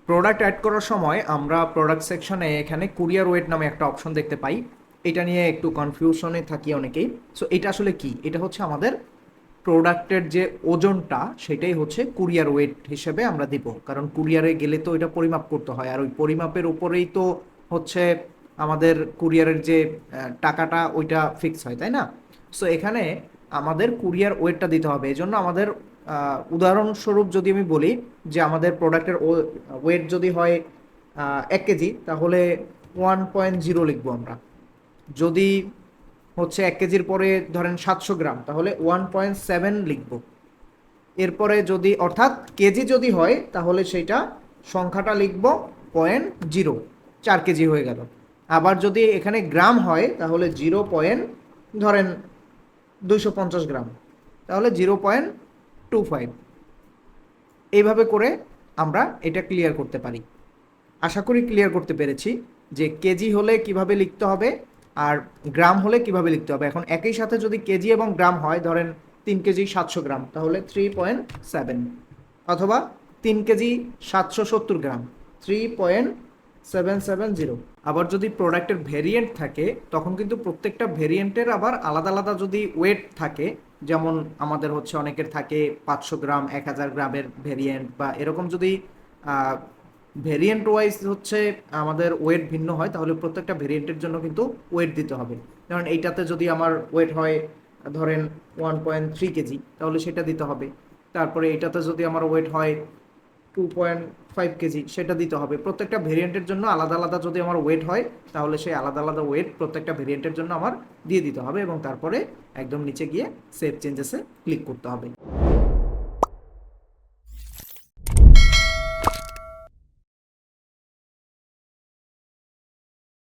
Product add করার সময় আমরা প্রোডাক্ট সেকশনে এখানে কুরিয়ার ওয়েট নামে একটা অপশন দেখতে পাই। এটা নিয়ে একটু কনফিউশনে থাকি অনেকেই। সো এটা আসলে কি? এটা হচ্ছে আমাদের প্রোডাক্টের যে ওজনটা, সেটাই হচ্ছে কুরিয়ার ওয়েট হিসেবে আমরা দিব। কারণ কুরিয়ারে গেলে তো এটা পরিমাপ করতে হয়, আর ওই পরিমাপের উপরেই তো হচ্ছে আমাদের কুরিয়ারের যে টাকাটা ওইটা ফিক্স হয়, তাই না? সো এখানে আমাদের কুরিয়ার ওয়েটটা দিতে হবে। এই জন্য আমাদের উদাহরণস্বরূপ যদি আমি বলি যে আমাদের প্রোডাক্টের ওয়েট যদি হয় 1 কেজি, তাহলে 1.0 লিখবো আমরা। যদি হচ্ছে 1 কেজির পরে ধরেন 700 গ্রাম, তাহলে 1.7 লিখবো। এরপরে যদি অর্থাৎ কেজি যদি হয় তাহলে সেইটা সংখ্যাটা লিখবো 0.0, 4 কেজি হয়ে গেল। আবার যদি এখানে গ্রাম হয় তাহলে ধরেন 250 গ্রাম, তাহলে 0.25। এইভাবে করে আমরা এটা ক্লিয়ার করতে পারি। আশা করি ক্লিয়ার করতে পেরেছি যে কেজি হলে কিভাবে লিখতে হবে আর গ্রাম হলে কিভাবে লিখতে হবে। এখন একই সাথে যদি কেজি এবং গ্রাম হয়, ধরেন 3 কেজি 700 গ্রাম, তাহলে 3.7, অথবা 3 কেজি 770 গ্রাম, 3.770। আবার যদি প্রোডাক্টের ভেরিয়েন্ট থাকে, তখন কিন্তু প্রত্যেকটা ভেরিয়েন্টের আবার আলাদা আলাদা যদি ওয়েট থাকে, যেমন আমাদের হচ্ছে অনেকের থাকে 500 গ্রাম, 1000 গ্রামের ভেরিয়েন্ট, বা এরকম যদি ভেরিয়েন্ট ওয়াইজ হচ্ছে আমাদের ওয়েট ভিন্ন হয়, তাহলে প্রত্যেকটা ভেরিয়েন্টের জন্য কিন্তু ওয়েট দিতে হবে। যেমন এইটাতে যদি আমার ওয়েট হয় ধরেন 1.3 কেজি, তাহলে সেটা দিতে হবে। তারপরে এটাতে যদি আমার ওয়েট হয় 2.5 কেজি, সেটা দিতে হবে। প্রত্যেকটা ভেরিয়েন্টের জন্য আলাদা আলাদা যদি আমার ওয়েট হয়, তাহলে সেই আলাদা আলাদা ওয়েট প্রত্যেকটা ভেরিয়েন্টের জন্য আমার দিয়ে দিতে হবে, এবং তারপরে একদম নিচে গিয়ে সেভ চেঞ্জেসে ক্লিক করতে হবে।